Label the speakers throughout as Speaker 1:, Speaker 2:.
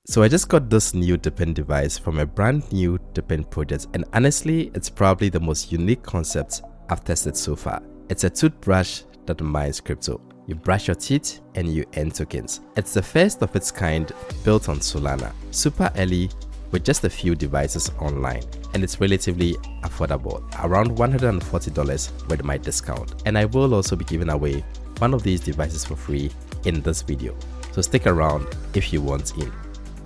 Speaker 1: So I just got this new DePIN device from a brand new DePIN project, and honestly, it's probably the most unique concept I've tested so far. It's a toothbrush that mines crypto. You brush your teeth and you earn tokens. It's the first of its kind built on Solana, super early with just a few devices online, and it's relatively affordable, around $140 with my discount. And I will also be giving away one of these devices for free in this video, so stick around if you want in.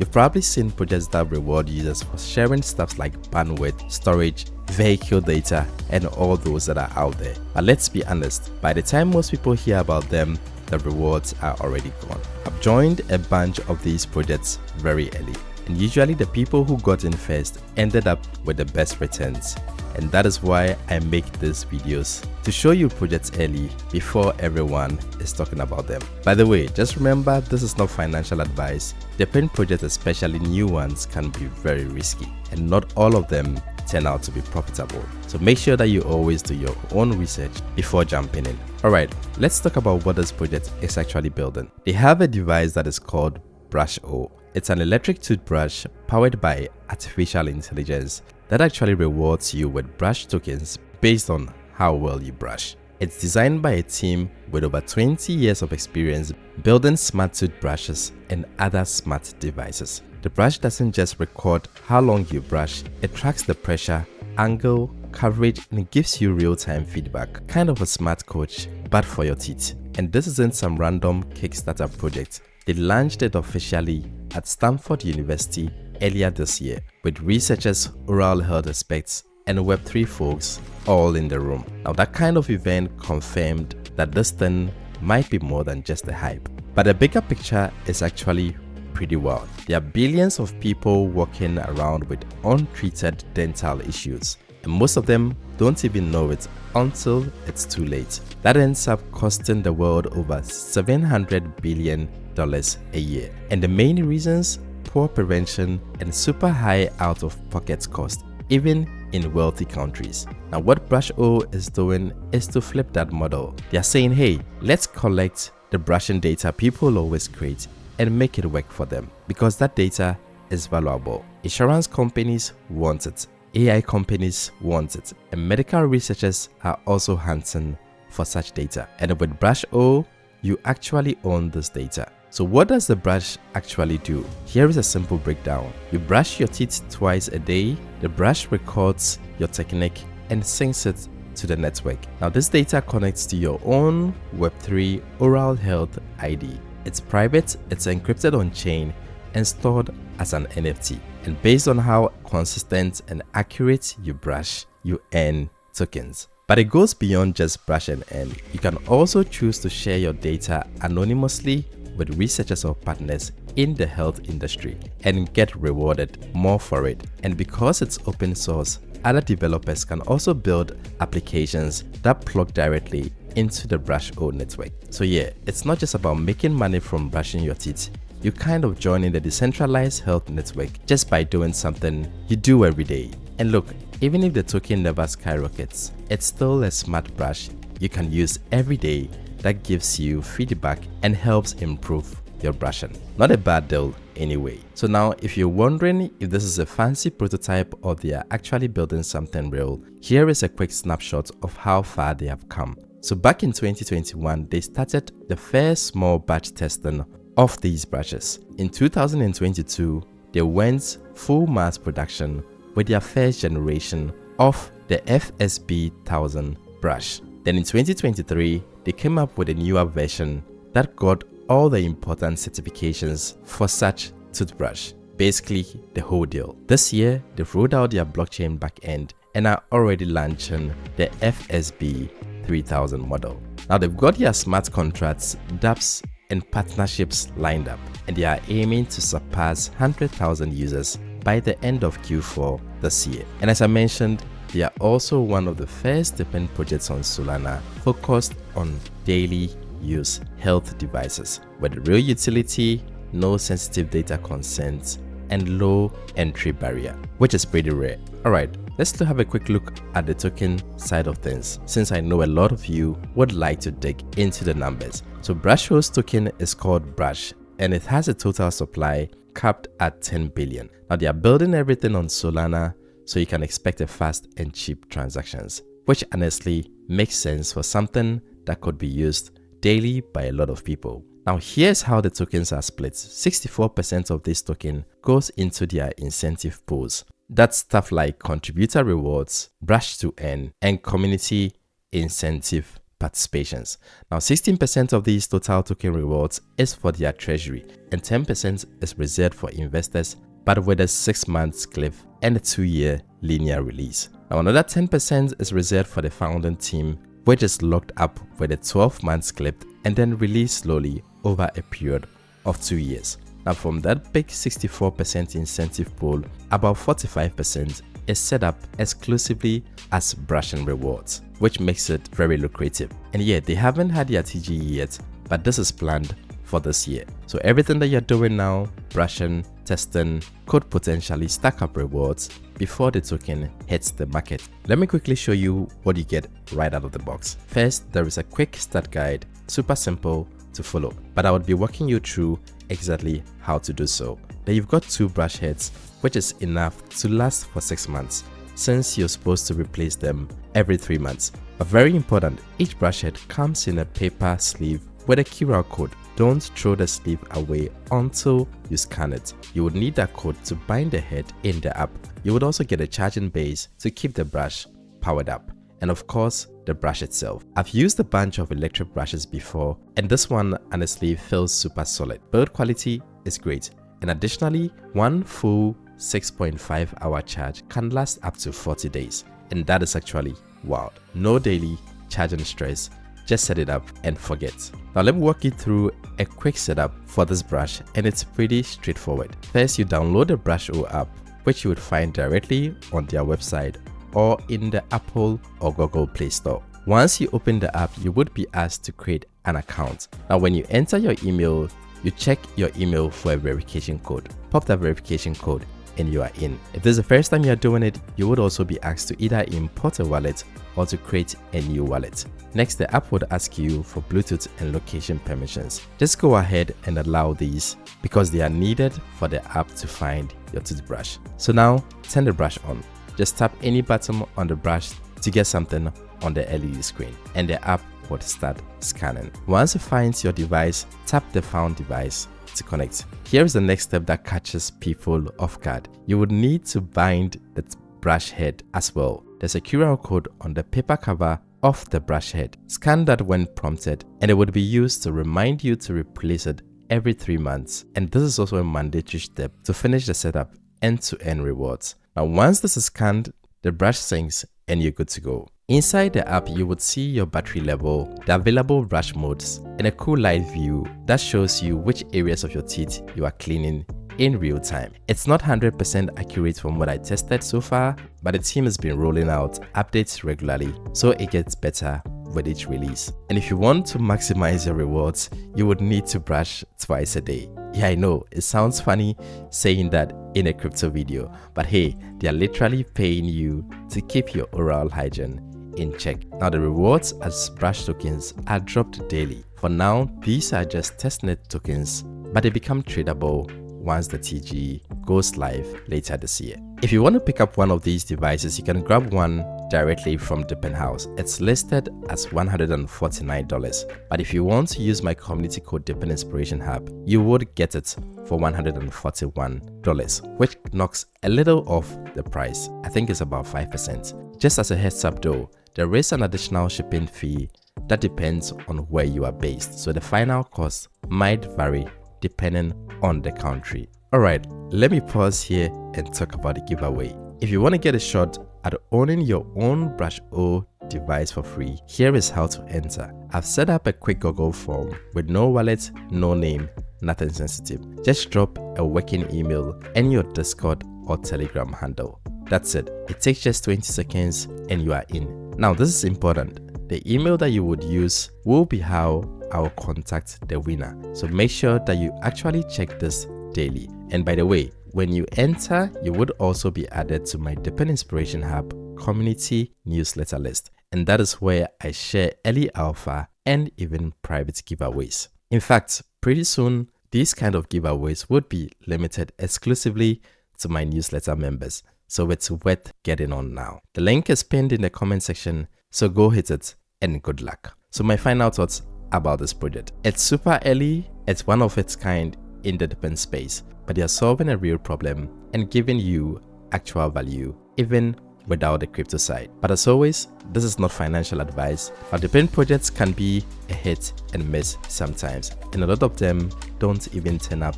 Speaker 1: You've probably seen projects that reward users for sharing stuff like bandwidth, storage, vehicle data, and all those that are out there. But let's be honest, by the time most people hear about them, the rewards are already gone. I've joined a bunch of these projects very early, and usually the people who got in first ended up with the best returns. And that is why I make these videos, to show you projects early before everyone is talking about them. By the way, just remember, this is not financial advice. DePIN projects, especially new ones, can be very risky, and not all of them turn out to be profitable. So make sure that you always do your own research before jumping in. Alright, let's talk about what this project is actually building. They have a device that is called BrushO. It's an electric toothbrush powered by artificial intelligence that actually rewards you with brush tokens based on how well you brush. It's designed by a team with over 20 years of experience building smart toothbrushes and other smart devices. The brush doesn't just record how long you brush, it tracks the pressure, angle, coverage, and it gives you real-time feedback, kind of a smart coach, but for your teeth. And this isn't some random Kickstarter project. They launched it officially at Stanford University earlier this year, with researchers, oral health experts, and Web3 folks all in the room. Now that kind of event confirmed that this thing might be more than just a hype. But the bigger picture is actually pretty wild. There are billions of people walking around with untreated dental issues, and most of them don't even know it until it's too late. That ends up costing the world over $700 billion a year. And the main reasons: poor prevention and super high out-of-pocket cost, even in wealthy countries. Now what BrushO is doing is to flip that model. They are saying, hey, let's collect the brushing data people always create and make it work for them, because that data is valuable. Insurance companies want it, AI companies want it, and medical researchers are also hunting for such data. And with BrushO, you actually own this data. So what does the brush actually do? Here is a simple breakdown. You brush your teeth twice a day. The brush records your technique and syncs it to the network. Now this data connects to your own Web3 oral health ID. It's private, it's encrypted on chain, and stored as an NFT. And based on how consistent and accurate you brush, you earn tokens. But it goes beyond just brush and earn. You can also choose to share your data anonymously with researchers or partners in the health industry and get rewarded more for it. And because it's open source, other developers can also build applications that plug directly into the BrushO network. So yeah, it's not just about making money from brushing your teeth. You kind of join in the decentralized health network just by doing something you do every day. And look, even if the token never skyrockets, it's still a smart brush you can use every day that gives you feedback and helps improve your brushing. Not a bad deal anyway. So now, if you're wondering if this is a fancy prototype or they are actually building something real, here is a quick snapshot of how far they have come. So back in 2021, they started the first small batch testing of these brushes. In 2022, they went full mass production with their first generation of the FSB 1000 brush. Then in 2023, they came up with a newer version that got all the important certifications for such toothbrush. Basically, the whole deal. This year, they've rolled out their blockchain backend and are already launching the FSB 3000 model. Now they've got their smart contracts, dApps, and partnerships lined up, and they are aiming to surpass 100,000 users by the end of Q4 this year. And as I mentioned, they are also one of the first DePIN projects on Solana focused on daily use health devices with real utility, no sensitive data concerns, and low entry barrier, which is pretty rare. Alright, let's have a quick look at the token side of things, since I know a lot of you would like to dig into the numbers. So BrushO's token is called Brush, and it has a total supply capped at 10 billion. Now they are building everything on Solana, so you can expect a fast and cheap transactions, which honestly makes sense for something that could be used daily by a lot of people. Now here's how the tokens are split. 64% of this token goes into their incentive pools. That's stuff like contributor rewards, Brush to earn, and community incentive participations. Now 16% of these total token rewards is for their treasury, and 10% is reserved for investors, but with a 6 month cliff and a 2-year linear release. Now another 10% is reserved for the founding team, which is locked up with a 12 months clip and then released slowly over a period of 2 years. Now from that big 64% incentive pool, about 45% is set up exclusively as brushing rewards, which makes it very lucrative. And yeah, they haven't had their TGE yet, but this is planned for this year. So everything that you're doing now, brushing, testing, could potentially stack up rewards before the token hits the market. Let me quickly show you what you get right out of the box. First, there is a quick start guide, super simple to follow, but I would be walking you through exactly how to do so. Then you've got 2 brush heads, which is enough to last for 6 months, since you're supposed to replace them every 3 months. But very important, each brush head comes in a paper sleeve with a QR code. Don't throw the sleeve away until you scan it. You would need that code to bind the head in the app. You would also get a charging base to keep the brush powered up. And of course, the brush itself. I've used a bunch of electric brushes before, and this one honestly feels super solid. Build quality is great. And additionally, one full 6.5 hour charge can last up to 40 days. And that is actually wild. No daily charging stress. Just set it up and forget. Now let me walk you through a quick setup for this brush, and it's pretty straightforward. First, you download the BrushO app, which you would find directly on their website or in the Apple or Google Play Store. Once you open the app, you would be asked to create an account. Now when you enter your email, you check your email for a verification code. Pop that verification code and you are in. If this is the first time you are doing it, you would also be asked to either import a wallet or to create a new wallet. Next, the app would ask you for Bluetooth and location permissions. Just go ahead and allow these because they are needed for the app to find your toothbrush. So now, turn the brush on. Just tap any button on the brush to get something on the LED screen, and the app would start scanning. Once it finds your device, tap the found device to connect. Here is the next step that catches people off guard. You would need to bind the brush head as well. There's a QR code on the paper cover of the brush head. Scan that when prompted, and it would be used to remind you to replace it every 3 months. And this is also a mandatory step to finish the setup and to earn rewards. Now once this is scanned, the brush syncs and you're good to go. Inside the app, you would see your battery level, the available brush modes, and a cool live view that shows you which areas of your teeth you are cleaning in real time. It's not 100% accurate from what I tested so far, but the team has been rolling out updates regularly, so it gets better with each release. And if you want to maximize your rewards, you would need to brush twice a day. Yeah, I know, it sounds funny saying that in a crypto video, but hey, they are literally paying you to keep your oral hygiene in check. Now the rewards as brush tokens are dropped daily. For now, these are just testnet tokens, but they become tradable once the TGE goes live later this year. If you want to pick up one of these devices, you can grab one directly from DePIN house. It's listed as $149, but if you want to use my community code DePIN Inspiration Hub, you would get it for $141, which knocks a little off the price. I think it's about 5%. Just as a heads up though, there is an additional shipping fee that depends on where you are based, so the final cost might vary depending on the country. Alright, let me pause here and talk about the giveaway. If you want to get a shot at owning your own BrushO device for free, here is how to enter. I've set up a quick Google form with no wallet, no name, nothing sensitive. Just drop a working email and your Discord or Telegram handle. That's it. It takes just 20 seconds and you are in. Now this is important. The email that you would use will be how I will contact the winner. So make sure that you actually check this daily. And by the way, when you enter, you would also be added to my DePIN Inspiration Hub community newsletter list. And that is where I share early alpha and even private giveaways. In fact, pretty soon, these kind of giveaways would be limited exclusively to my newsletter members. So it's worth getting on now. The link is pinned in the comment section, so go hit it and good luck. So my final thoughts about this project. It's super early, it's one of its kind in the DePIN space, but they are solving a real problem and giving you actual value even without the crypto side. But as always, this is not financial advice, but DePIN projects can be a hit and miss sometimes, and a lot of them don't even turn up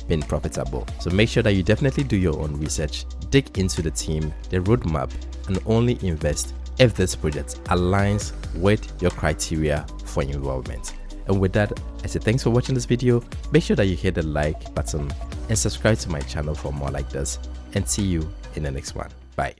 Speaker 1: being profitable. So make sure that you definitely do your own research, dig into the team, the roadmap, and only invest if this project aligns with your criteria for involvement. And with that, I say thanks for watching this video. Make sure that you hit the like button and subscribe to my channel for more like this, and see you in the next one. Bye.